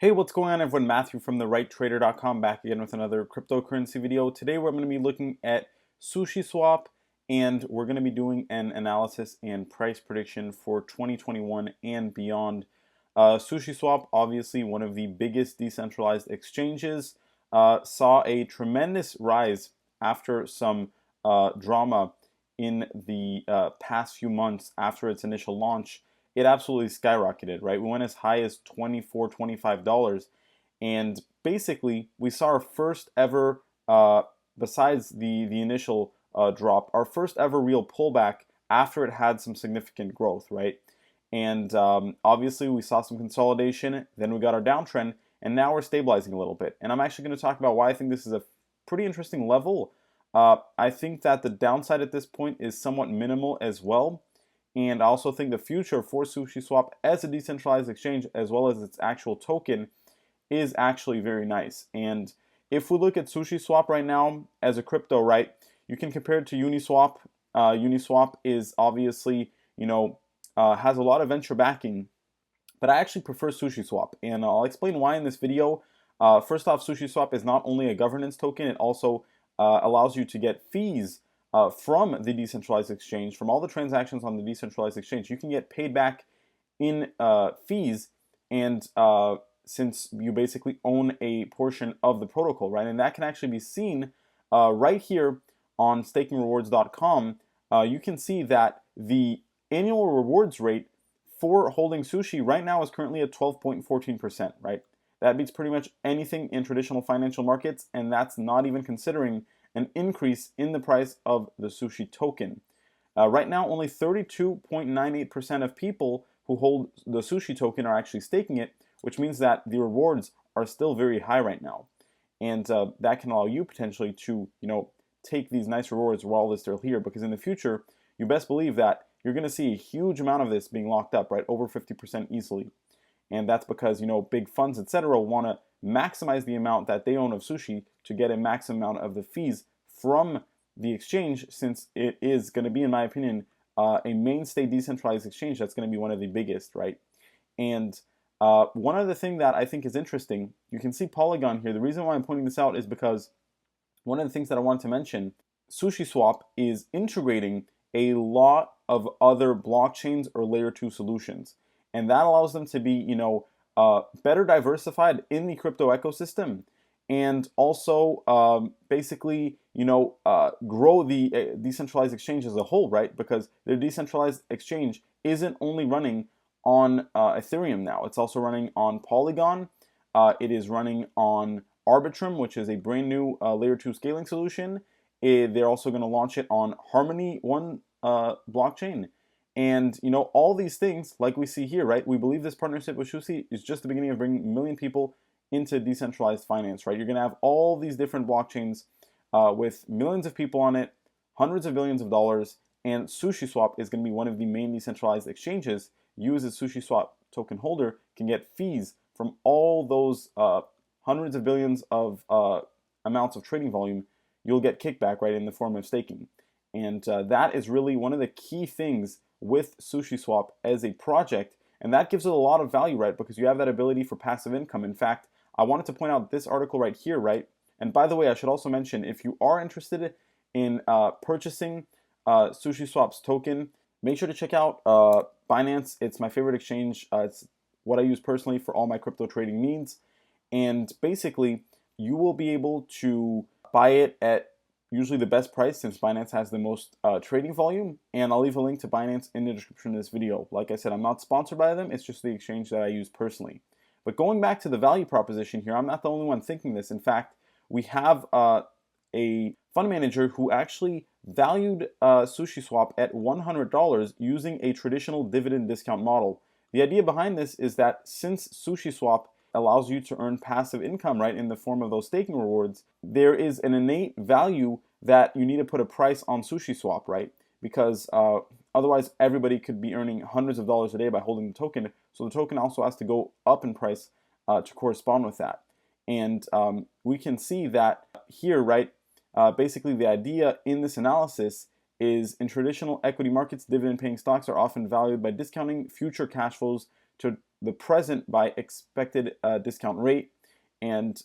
Hey, what's going on everyone? Matthew from therighttrader.com back again with another cryptocurrency video. Today we're going to be looking at SushiSwap and we're going to be doing an analysis and price prediction for 2021 and beyond. SushiSwap, obviously one of the biggest decentralized exchanges, saw a tremendous rise after some drama in the past few months after its initial launch. It absolutely skyrocketed, right? We went as high as $24, $25. And basically, we saw our first ever, besides the initial drop, our first ever real pullback after it had some significant growth, right? And obviously, we saw some consolidation, then we got our downtrend, and now we're stabilizing a little bit. And I'm actually going to talk about why I think this is a pretty interesting level. I think that the downside at this point is somewhat minimal as well. And I also think the future for SushiSwap as a decentralized exchange, as well as its actual token, is actually very nice. And if we look at SushiSwap right now as a crypto, right, you can compare it to Uniswap. Uniswap is obviously, has a lot of venture backing, but I actually prefer SushiSwap, and I'll explain why in this video. First off, SushiSwap is not only a governance token, it also allows you to get fees from the decentralized exchange, from all the transactions on the decentralized exchange. You can get paid back in fees, and since you basically own a portion of the protocol, right? And that can actually be seen right here on stakingrewards.com. You can see that the annual rewards rate for holding sushi right now is currently at 12.14%, right? That beats pretty much anything in traditional financial markets, and that's not even considering an increase in the price of the sushi token. Right now, only 32.98% of people who hold the sushi token are actually staking it, which means that the rewards are still very high right now. And that can allow you potentially to, take these nice rewards while they're still here, because in the future, you best believe that you're going to see a huge amount of this being locked up, right? Over 50% easily. And that's because, big funds, etc., want to maximize the amount that they own of sushi to get a maximum amount of the fees from the exchange, since it is going to be, in my opinion, a mainstay decentralized exchange that's going to be one of the biggest, right? And one other thing that I think is interesting, you can see Polygon here. The reason why I'm pointing this out is because one of the things that I wanted to mention, SushiSwap is integrating a lot of other blockchains or layer 2 solutions. And that allows them to be, better diversified in the crypto ecosystem, and also basically, grow the decentralized exchange as a whole, right? Because their decentralized exchange isn't only running on Ethereum now; it's also running on Polygon. It is running on Arbitrum, which is a brand new layer 2 scaling solution. They're also going to launch it on Harmony One blockchain. And all these things, like we see here, right? We believe this partnership with SUSHI is just the beginning of bringing 1 million people into decentralized finance, right? You're going to have all these different blockchains with millions of people on it, hundreds of billions of dollars, and SushiSwap is going to be one of the main decentralized exchanges. You as a SushiSwap token holder can get fees from all those hundreds of billions of amounts of trading volume. You'll get kickback, right, in the form of staking. And that is really one of the key things with SushiSwap as a project, and that gives it a lot of value, right? Because you have that ability for passive income. In fact, I wanted to point out this article right here, right? And by the way, I should also mention, if you are interested in purchasing SushiSwap's token, make sure to check out Binance. It's my favorite exchange. It's what I use personally for all my crypto trading needs. And basically, you will be able to buy it at usually the best price, since Binance has the most trading volume. And I'll leave a link to Binance in the description of this video. Like I said, I'm not sponsored by them. It's just the exchange that I use personally. But going back to the value proposition here, I'm not the only one thinking this. In fact, we have a fund manager who actually valued SushiSwap at $100 using a traditional dividend discount model. The idea behind this is that since SushiSwap allows you to earn passive income, right, in the form of those staking rewards, there is an innate value that you need to put a price on SushiSwap, right? Because otherwise everybody could be earning hundreds of dollars a day by holding the token. So the token also has to go up in price to correspond with that. And we can see that here, right? Basically the idea in this analysis is, in traditional equity markets, dividend-paying stocks are often valued by discounting future cash flows to the present by expected discount rate, and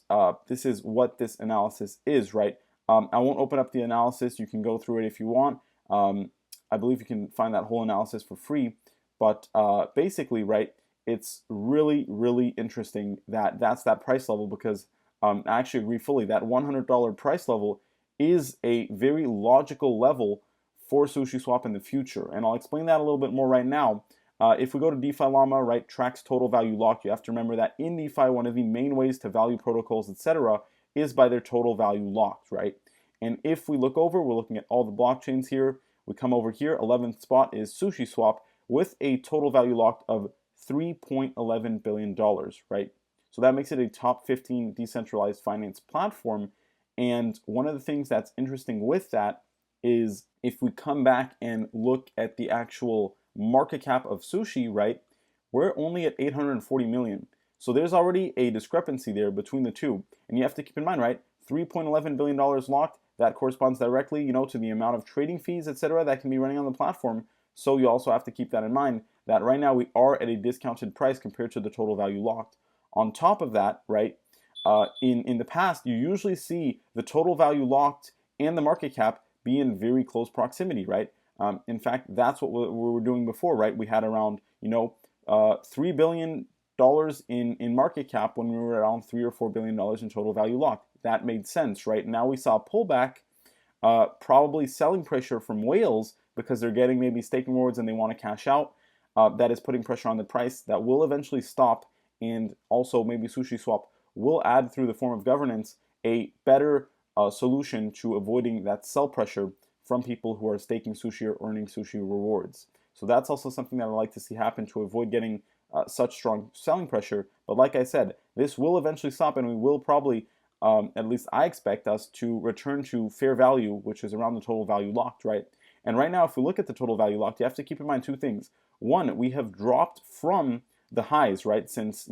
this is what this analysis is, right? I won't open up the analysis. You can go through it if you want. I believe you can find that whole analysis for free, but basically, right, it's really, really interesting that that's that price level, because I actually agree fully that $100 price level is a very logical level for SushiSwap in the future, and I'll explain that a little bit more right now. If we go to DeFi Llama, right, tracks total value locked, you have to remember that in DeFi, one of the main ways to value protocols, etc., is by their total value locked, right? And if we look over, we're looking at all the blockchains here. We come over here, 11th spot is SushiSwap with a total value locked of $3.11 billion, right? So that makes it a top 15 decentralized finance platform. And one of the things that's interesting with that is if we come back and look at the actual market cap of Sushi, right, we're only at 840 million. So there's already a discrepancy there between the two. And you have to keep in mind, right, $3.11 billion locked, that corresponds directly, to the amount of trading fees, etc., that can be running on the platform. So you also have to keep that in mind, that right now we are at a discounted price compared to the total value locked. On top of that, right, in the past, you usually see the total value locked and the market cap be in very close proximity, right? In fact, that's what we were doing before, right? We had around, $3 billion in market cap when we were around $3 or $4 billion in total value locked. That made sense, right? Now we saw a pullback, probably selling pressure from whales because they're getting maybe staking rewards and they want to cash out. That is putting pressure on the price. That will eventually stop, and also maybe SushiSwap will add through the form of governance a better solution to avoiding that sell pressure from people who are staking sushi or earning sushi rewards. So that's also something that I'd like to see happen to avoid getting such strong selling pressure. But like I said, this will eventually stop, and we will probably, at least I expect us to return to fair value, which is around the total value locked, right? And right now, if we look at the total value locked, you have to keep in mind two things. One, we have dropped from the highs, right? Since,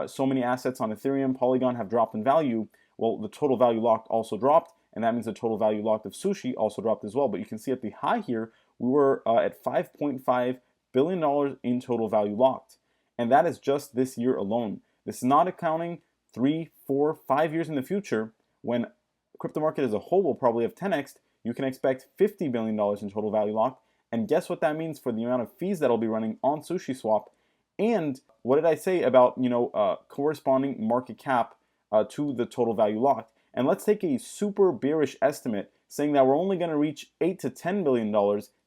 so many assets on Ethereum, Polygon have dropped in value. Well, the total value locked also dropped, and that means the total value locked of Sushi also dropped as well. But you can see at the high here, we were at $5.5 billion in total value locked. And that is just this year alone. This is not accounting 3, 4, 5 years in the future, when crypto market as a whole will probably have 10x. You can expect $50 billion in total value locked. And guess what that means for the amount of fees that'll be running on SushiSwap? And what did I say about, corresponding market cap to the total value locked? And let's take a super bearish estimate saying that we're only going to reach $8 to $10 billion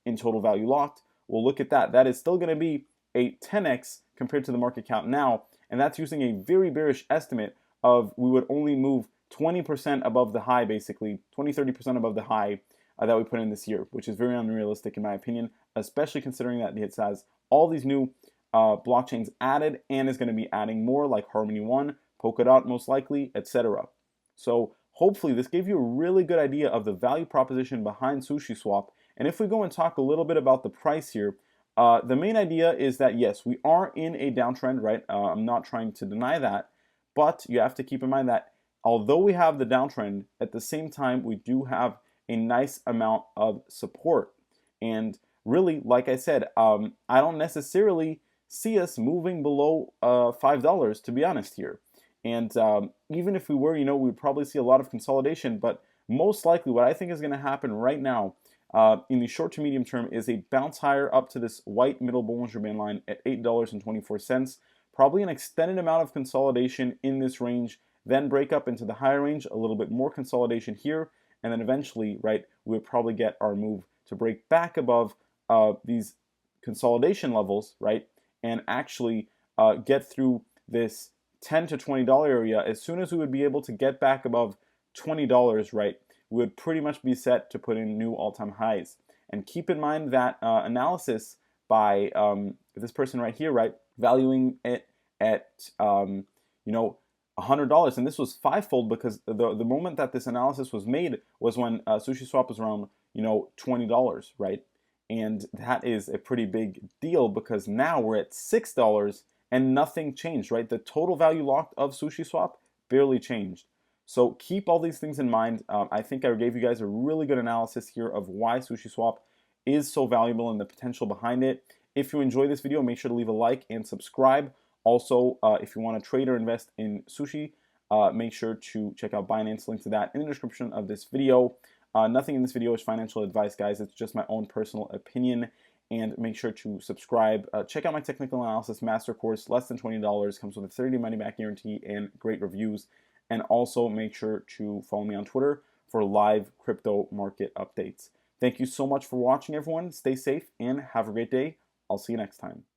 in total value locked. Well, look at that. That is still going to be a 10x compared to the market cap now. And that's using a very bearish estimate of we would only move 20% above the high, basically 20-30% above the high that we put in this year, which is very unrealistic in my opinion, especially considering that it has all these new blockchains added and is going to be adding more, like Harmony One, Polkadot most likely, etc. So hopefully this gave you a really good idea of the value proposition behind SushiSwap. And if we go and talk a little bit about the price here, the main idea is that yes, we are in a downtrend, right? I'm not trying to deny that, but you have to keep in mind that although we have the downtrend, at the same time we do have a nice amount of support. And really, like I said, I don't necessarily see us moving below $5, to be honest here. And even if we were, we'd probably see a lot of consolidation, but most likely what I think is going to happen right now in the short to medium term is a bounce higher up to this white middle Bollinger Band line at $8.24. Probably an extended amount of consolidation in this range, then break up into the higher range, a little bit more consolidation here, and then eventually, right, we would probably get our move to break back above these consolidation levels, right, and actually get through this $10 to $20 area. As soon as we would be able to get back above $20, right, we would pretty much be set to put in new all-time highs. And keep in mind that analysis by this person right here, right, valuing it at $100, and this was fivefold because the moment that this analysis was made was when SushiSwap was around $20, right? And that is a pretty big deal because now we're at $6 and nothing changed, right? The total value locked of SushiSwap barely changed. So keep all these things in mind. I think I gave you guys a really good analysis here of why SushiSwap is so valuable and the potential behind it. If you enjoyed this video, make sure to leave a like and subscribe. Also, if you want to trade or invest in sushi, make sure to check out Binance. Link to that in the description of this video. Nothing in this video is financial advice, guys. It's just my own personal opinion. And make sure to subscribe. Check out my technical analysis master course, less than $20, comes with a 30-day money-back guarantee and great reviews. And also make sure to follow me on Twitter for live crypto market updates. Thank you so much for watching, everyone. Stay safe and have a great day. I'll see you next time.